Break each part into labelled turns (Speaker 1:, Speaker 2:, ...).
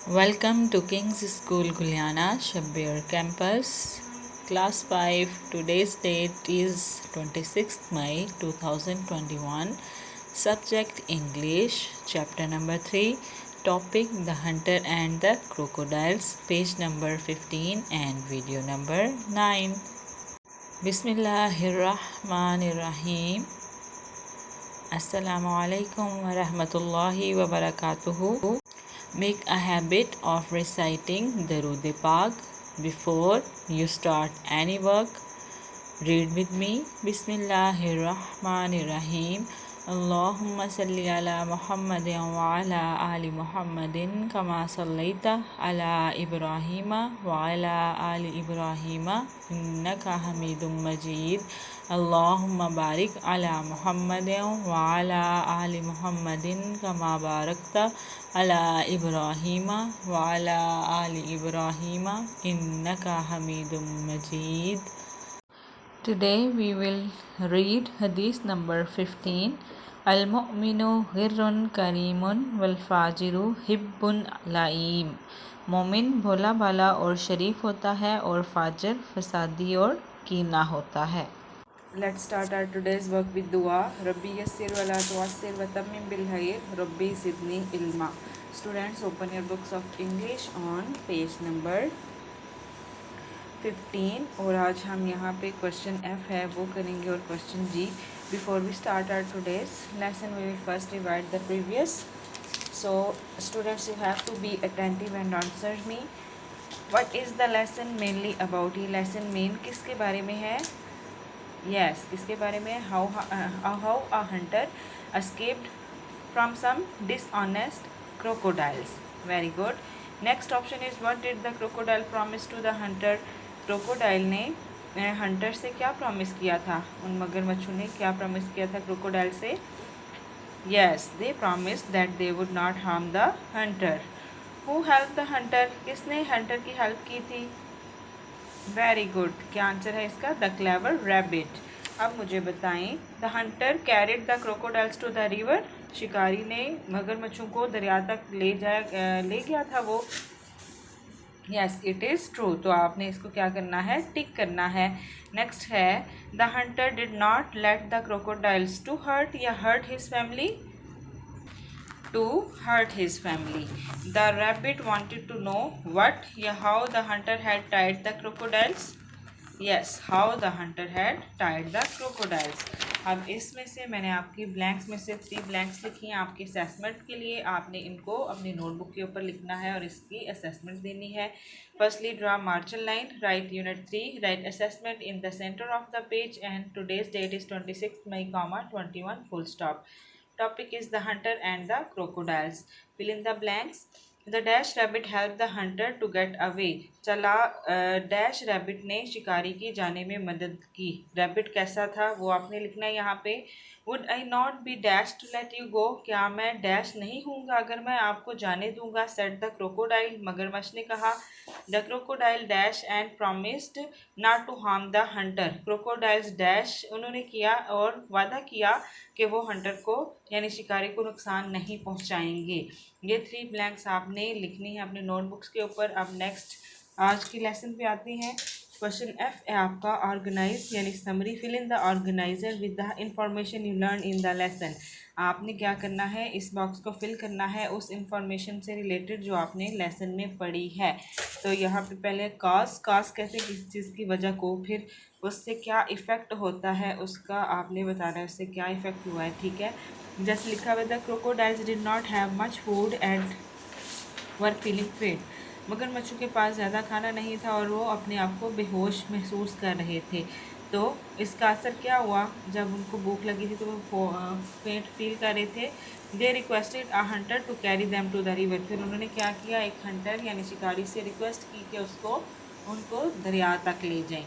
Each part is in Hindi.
Speaker 1: Welcome to King's School Guliana, Shabbir Campus, Class 5. Today's date is 26th May 2021. Subject English, Chapter number 3, Topic The Hunter and the Crocodiles, page number 15 and video number 9. Bismillahirrahmanirrahim. Assalamu alaikum wa rahmatullahi wa barakatuhu. Make a habit of reciting Darood Pak before you start any work. Read with me. Bismillahirrahmanirrahim. Allahumma salli ala Muhammadin wa ala ali Muhammadin kama sallaita ala Ibrahima wa ala ali Ibrahima innaka Hamidum Majid. Allahumma barik ala Muhammadin wa ala ali Muhammadin kama barakta ala Ibrahima wa ala ali Ibrahima innaka Hamidum Majid. Today we will read Hadith number 15. Al-Mu'minu Ghirrun Karimun wal Fajiru Hibbun Laim. मोमिन भोला भाला और शरीफ होता है और फाजिर फसादी और कीना होता है. Let's start our today's work with dua. Rabbi yassir wa la tu'assir wa tammim bil khair. Rabbi zidni ilma. Students, open your books of English on page number 15 और आज हम यहाँ पे क्वेश्चन F है वो करेंगे और question G. Before we start our today's lesson, we will first revise the previous. So students, you have to be attentive and answer me. What is the lesson mainly about? ये lesson main किसके बारे में है? Yes, किसके बारे में? How a hunter escaped from some dishonest crocodiles. Very good. Next option is what did the crocodile promise to the hunter? Crocodile ने हंटर से क्या प्रॉमिस किया था? उन मगरमच्छों ने क्या प्रॉमिस किया था क्रोकोडाइल से? Yes, they promise that they would not harm the hunter. Who help the hunter? किसने हंटर की हेल्प की थी? Very good. क्या आंसर है इसका? The clever rabbit. अब मुझे बताएं, the hunter carried the crocodiles to the river. शिकारी ने मगरमच्छों को दरिया तक ले गया था वो. Yes, it is true. तो आपने इसको क्या करना है? टिक करना है. नेक्स्ट है, the hunter did not let the crocodiles to hurt या hurt his family. To hurt his family. The rabbit wanted to know what या how the hunter had tied the crocodiles. Yes, how the hunter had tied the crocodiles. अब इसमें से मैंने आपकी ब्लैंक्स में से 3 ब्लैंक्स लिखी हैं आपके असेसमेंट के लिए. आपने इनको अपनी नोटबुक के ऊपर लिखना है और इसकी असेसमेंट देनी है. Firstly draw margin line, write unit 3, write assessment in the centre of the page and today's date is 26 May, 21 full stop. Topic is the hunter and the crocodiles. Fill in the blanks. The dash rabbit help the hunter to get away. चला डैश रैबिट ने शिकारी की जाने में मदद की. रैबिट कैसा था वो आपने लिखना है यहाँ पे. Would I not be dash to let you go. क्या मैं डैश नहीं हूँगा अगर मैं आपको जाने दूंगा. Said the crocodile. मगरमच्छ ने कहा. The crocodile dash and promised not to harm the hunter. Crocodiles dash उन्होंने किया और वादा किया कि वो हंटर को यानी शिकारी को नुकसान नहीं पहुंचाएंगे. ये 3 ब्लैंक्स आपने लिखनी है अपने नोटबुक्स के ऊपर. अब नेक्स्ट आज की लेसन पे आते हैं. क्वेश्चन F है आपका ऑर्गेनाइज यानी summary. Fill in the organiser with the information you learn in the lesson. आपने क्या करना है? इस बॉक्स को फिल करना है उस इंफॉर्मेशन से रिलेटेड जो आपने लेसन में पढ़ी है. तो यहाँ पे पहले कॉज कहते हैं किसी चीज़ की वजह को. फिर उससे क्या इफ़ेक्ट होता है उसका आपने बताना है उससे क्या इफ़ेक्ट हुआ है. ठीक है, जैसे लिखा हुआ the crocodiles did not have much food and were feeling faint. मगरमच्छों के पास ज़्यादा खाना नहीं था और वो अपने आप को बेहोश महसूस कर रहे थे. तो इसका असर क्या हुआ? जब उनको भूख लगी थी तो वो फेंट फील कर रहे थे. They requested a hunter to carry them to the river. फिर उन्होंने क्या किया? एक हंटर यानी शिकारी से रिक्वेस्ट की कि उनको दरिया तक ले जाएं.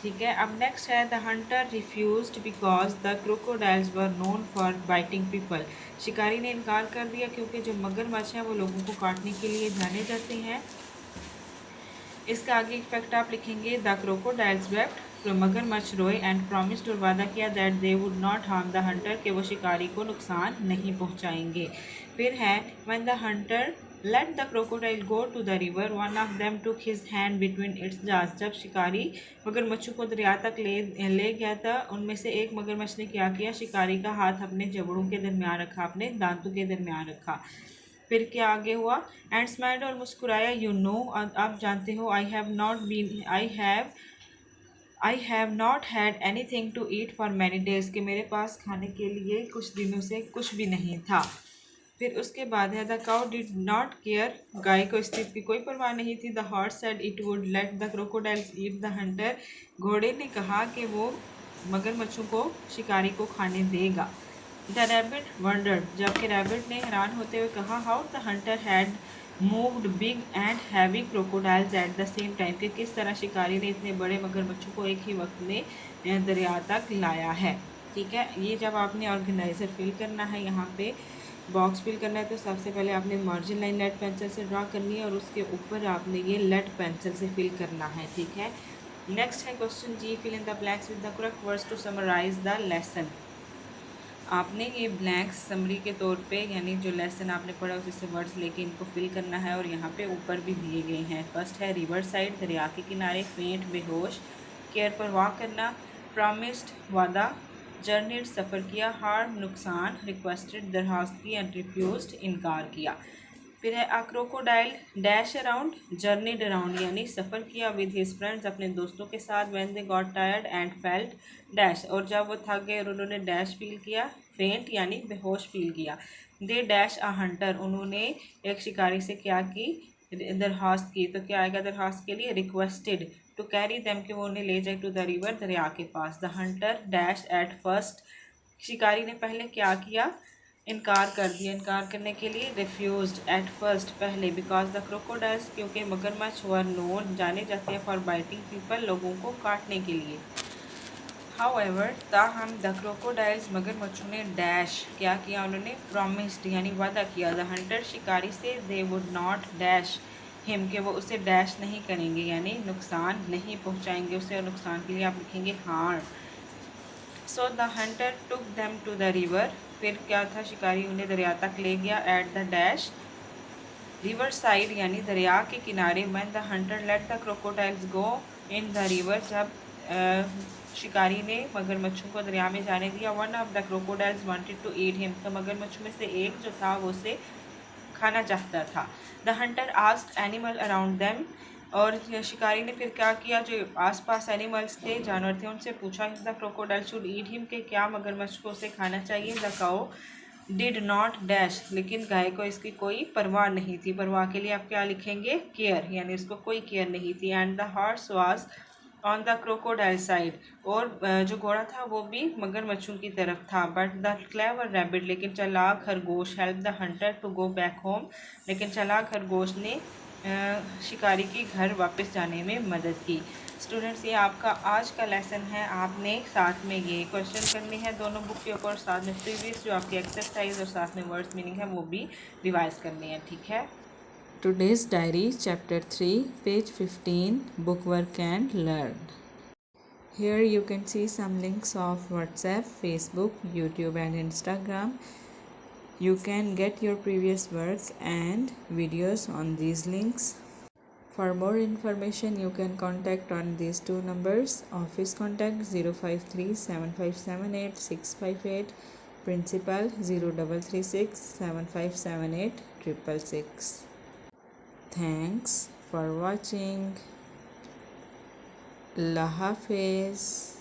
Speaker 1: ठीक है. अब नेक्स्ट है the Hunter refused because the crocodiles were known for biting people. शिकारी ने इनकार कर दिया क्योंकि जो मगरमच्छ हैं वो लोगों को काटने के लिए जाने जाते हैं. इसका आगे इफेक्ट आप लिखेंगे द क्रोकोडाइल्स वेप्ट. तो मगरमच्छ रोए एंड प्रॉमिस्ड और वादा किया that they would not harm the Hunter कि वो शिकारी को नुकसान नहीं पहुंचाएंगे. फिर है when the Hunter Let the crocodile go to the river. One of them took his hand between its jaws. जब शिकारी मगरमच्छों को दरिया तक ले गया था, उनमें से एक मगरमच्छ ने क्या किया, शिकारी का हाथ अपने जबड़ों के दरमियान रखा, अपने दांतों के दरमियान रखा। फिर क्या आगे हुआ, एंड स्माइल्ड और मुस्कुराया, यू नो, आप जानते हो, I have not had anything to eat for many days, कि मेरे पास खाने के लिए कुछ दिनों से कुछ भी नहीं था। फिर उसके बाद है, the cow did not care, गाय को इस चीज़ की कोई परवाह नहीं थी। The horse said it would let the crocodiles eat the hunter, घोड़े ने कहा कि वो मगरमच्छों को, शिकारी को खाने देगा। द रैबिट वंडर्ड, जबकि रैबिट ने हैरान होते हुए कहा, how the hunter had moved big and heavy crocodiles at the same time, कि किस तरह शिकारी ने इतने बड़े मगरमच्छों को एक ही वक्त में दरिया तक लाया है। ठीक है, ये जब आपने ऑर्गेनाइजर फिल करना है, यहाँ पे बॉक्स फिल करना है, तो सबसे पहले आपने मार्जिन लाइन लेड पेंसिल से ड्रा करनी है और उसके ऊपर आपने ये लेड पेंसिल से फिल करना है। ठीक है, नेक्स्ट है क्वेश्चन जी, fill in the blanks with the correct words to summarise the lesson. आपने ये ब्लैंक्स समरी के तौर पे, यानी जो लेसन आपने पढ़ा उससे वर्ड्स लेके इनको फिल करना है, और यहाँ पे ऊपर भी दिए गए हैं। फर्स्ट है रिवर साइड, दरिया के किनारे, फेंट बेहोश, केयर पर वॉक करना, प्रॉमिस्ड वादा, जर्नीड सफ़र किया, हार्म नुकसान, रिक्वेस्टेड दरखास्त की, एंड रिफ्यूज्ड इनकार किया। फिर है अ crocodile dash around, journeyed around, यानी सफ़र किया विद हिज फ्रेंड्स, अपने दोस्तों के साथ, when they got tired and felt dash, और जब वो थक गए और उन्होंने डैश फील किया, फेंट यानी बेहोश फील किया। दे डैश अ हंटर, उन्होंने एक शिकारी से क्या की, दरखास्त की, तो क्या आएगा दरखास्त के लिए, रिक्वेस्टेड टू कैरी देम, कि वो उन्हें ले जाए टू द रिवर, दरिया के पास। The hunter dash at first, शिकारी ने पहले क्या किया, इनकार कर दिया। इनकार करने के लिए रिफ्यूज्ड एट फर्स्ट, पहले, बिकॉज द क्रोकोडाइल्स, क्योंकि मगरमच्छ वर नोन, जाने जाते हैं, फॉर बाइटिंग पीपल, लोगों को काटने के लिए। हाउएवर, ताहम, द क्रोकोडाइल्स, मगरमच्छों ने डैश क्या किया, उन्होंने प्रॉमिस्ड यानी वादा किया, द हंटर शिकारी से, दे वुड नॉट डैश हिम, के वो उसे डैश नहीं करेंगे, यानी नुकसान नहीं पहुंचाएंगे उसे, और नुकसान के लिए आप लिखेंगे harm. So the hunter took them to the river, फिर क्या था, शिकारी उन्हें दरिया तक ले गया, at the dash river side, यानी दरिया के किनारे। When the hunter let the crocodiles go in the river, जब शिकारी ने मगरमच्छों को दरिया में जाने दिया। One of the crocodiles wanted to eat him, तो मगरमच्छों में से एक जो था वो उसे खाना चाहता था। The Hunter asked animal around them, और शिकारी ने फिर क्या किया, जो आसपास एनिमल्स थे, जानवर थे, उनसे पूछा, if the crocodile should eat him, के क्या मगरमच्छ को उसे खाना चाहिए। The cow did not dash, लेकिन गाय को इसकी कोई परवाह नहीं थी। परवाह के लिए आप क्या लिखेंगे, केयर, यानी उसको कोई केयर नहीं थी। And the horse was on the crocodile side, और जो घोड़ा था वो भी मगरमच्छों की तरफ था। बट द क्लेवर रैबिट, लेकिन चालाक खरगोश, help the hunter to go back home, लेकिन चालाक खरगोश ने शिकारी की घर वापस जाने में मदद की। स्टूडेंट्स, ये आपका आज का लेसन है। आपने साथ में ये क्वेश्चन करने हैं दोनों बुक के ऊपर, साथ में प्रीवियस जो आपकी एक्सरसाइज और साथ में वर्ड्स मीनिंग है वो भी रिवाइज करनी है। ठीक है, today's diary chapter 3 page 15 book work and learn. Here you can see some links of WhatsApp, Facebook, YouTube and Instagram. You can get your previous work and videos on these links. For more information you can contact on these two numbers. Office contact 053 7578 658, Principal 0336 7578 666. Thanks for watching. Allah Hafiz.